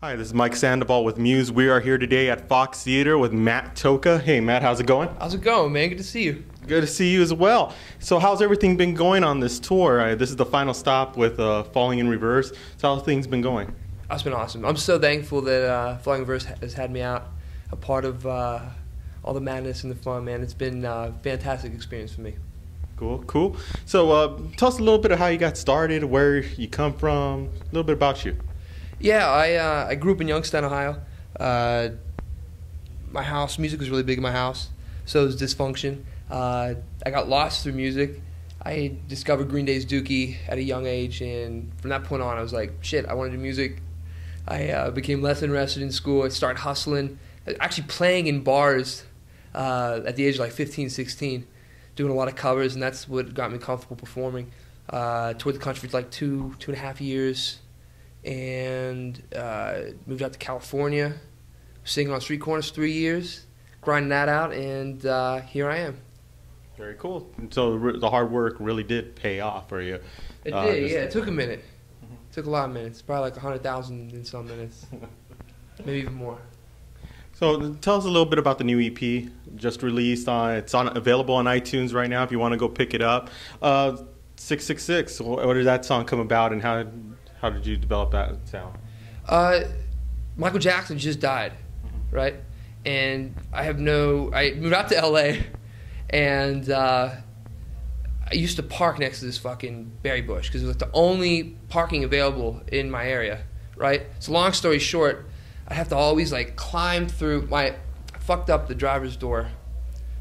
Hi, this is Mike Sandoval with M.U.S.E. We are here today at Fox Theater with Matt Toka. Hey, Matt, how's it going? How's it going, man? Good to see you. Good to see you as well. So how's everything been going on this tour? This is the final stop with Falling in Reverse. So how's things been going? That's been awesome. I'm so thankful that Falling in Reverse has had me out, a part of all the madness and the fun, man. It's been a fantastic experience for me. Cool, cool. So tell us a little bit of how you got started, where you come from, a little bit about you. Yeah, I grew up in Youngstown, Ohio. My house, music was really big in my house, so it was dysfunction. I got lost through music. I discovered Green Day's Dookie at a young age, and from that point on, I was like, shit, I want to do music. I became less interested in school. I started hustling, actually playing in bars at the age of like 15, 16, doing a lot of covers, and that's what got me comfortable performing. Toured the country for like two and a half years. And moved out to California, singing on street corners 3 years, grinding that out, and here I am. Very cool. So the hard work really did pay off for you. It did, yeah. It took a minute. It took a lot of minutes, probably like 100,000 in some minutes, maybe even more. So tell us a little bit about the new EP just released. It's available on iTunes right now if you want to go pick it up. 666, what did that song come about, and how did you develop that sound? Michael Jackson just died, right? And I moved out to LA, and I used to park next to this fucking berry bush because it was like the only parking available in my area, right? So long story short, I have to always like climb through I fucked up the driver's door.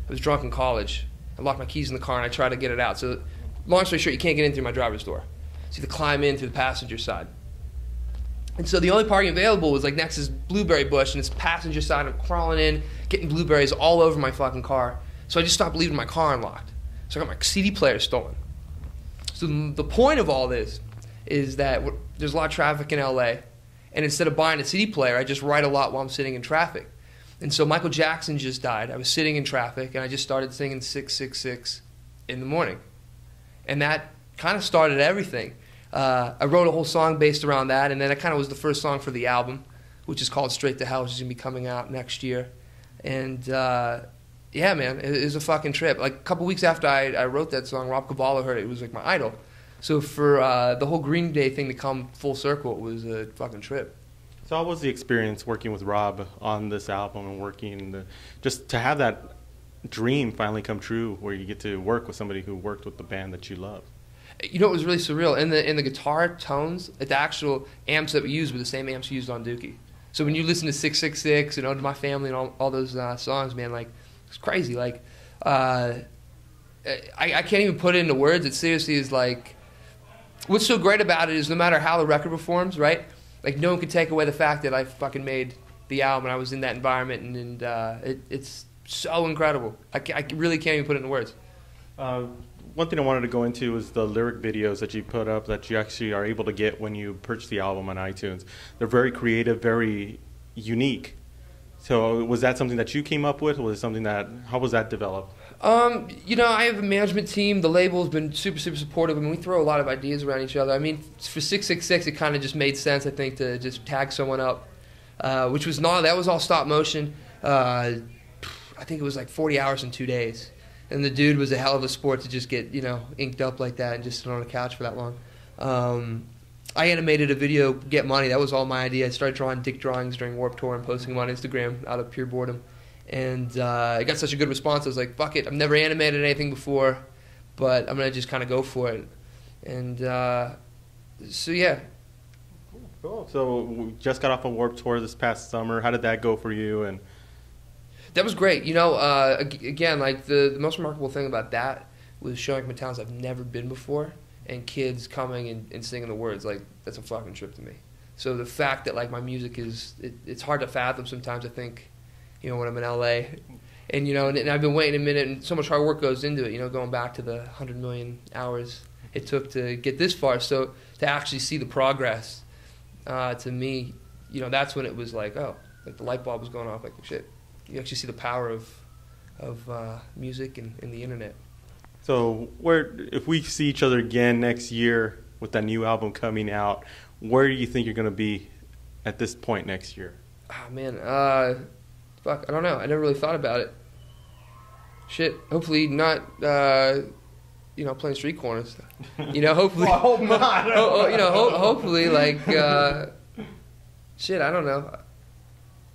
I was drunk in college. I locked my keys in the car and I tried to get it out. So long story short, you can't get in through my driver's door. So you have to climb in through the passenger side. And so the only parking available was like next to this blueberry bush, and it's passenger side. I'm crawling in, getting blueberries all over my fucking car. So I just stopped leaving my car unlocked. So I got my CD player stolen. So the point of all this is that there's a lot of traffic in LA, and instead of buying a CD player, I just write a lot while I'm sitting in traffic. And so Michael Jackson just died. I was sitting in traffic, and I just started singing 666 in the morning. And that kind of started everything. I wrote a whole song based around that, and then it kind of was the first song for the album, which is called Straight to Hell, which is going to be coming out next year. And yeah, man, it was a fucking trip. Like a couple weeks after I wrote that song, Rob Cavallo heard it. It was like my idol. So for the whole Green Day thing to come full circle, it was a fucking trip. So how was the experience working with Rob on this album and just to have that dream finally come true where you get to work with somebody who worked with the band that you love? You know, it was really surreal. In the guitar tones, the actual amps that we used were the same amps we used on Dookie. So when you listen to 666, you know, To My Family and all those songs, man, like, it's crazy. Like, I can't even put it into words. It seriously is like, what's so great about it is no matter how the record performs, right? Like, no one could take away the fact that I fucking made the album and I was in that environment, and it's so incredible. I really can't even put it into words. One thing I wanted to go into is the lyric videos that you put up that you actually are able to get when you purchase the album on iTunes. They're very creative, very unique. So was that something that you came up with, or was it something how was that developed? You know, I have a management team. The label's been super, super supportive. I mean, we throw a lot of ideas around each other. I mean, for 666, it kind of just made sense, I think, to just tag someone up, that was all stop motion. I think it was like 40 hours in 2 days. And the dude was a hell of a sport to just get, you know, inked up like that and just sit on a couch for that long. I animated a video, Get Money. That was all my idea. I started drawing dick drawings during Warped Tour and posting them on Instagram out of pure boredom. And I got such a good response. I was like, fuck it. I've never animated anything before, but I'm going to just kind of go for it. And so, yeah. Cool. So we just got off a Warped Tour this past summer. How did that go for you? And that was great. You know, again, like the most remarkable thing about that was showing up in towns I've never been before, and kids coming and singing the words. Like, that's a fucking trip to me. So the fact that like my music it's hard to fathom sometimes, I think, you know, when I'm in LA. And, you know, and I've been waiting a minute, and so much hard work goes into it, you know, going back to the 100 million hours it took to get this far. So to actually see the progress, to me, you know, that's when it was like, oh, like the light bulb was going off, like, shit. You actually see the power of music and the internet. So if we see each other again next year with that new album coming out, where do you think you're going to be at this point next year? Oh, man. Fuck, I don't know. I never really thought about it. Shit. Hopefully not, you know, playing street corners. You know, hopefully. Well, I hope not. You know, hopefully, like, shit, I don't know.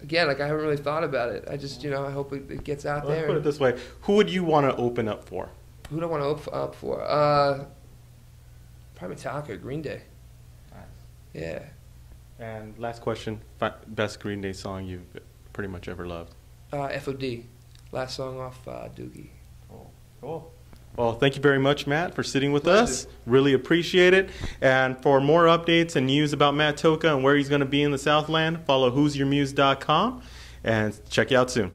Again, like, I haven't really thought about it. I just, you know, I hope it gets out Let's there. put it this way. Who would you want to open up for? Who do I want to open up for? Probably Metallica, Green Day. Nice. Yeah. And last question, best Green Day song you've pretty much ever loved? FOD, last song off Doogie. Cool. Well, thank you very much, Matt, for sitting with us. Really appreciate it. And for more updates and news about Matt Toka and where he's going to be in the Southland, follow who'syourmuse.com and check you out soon.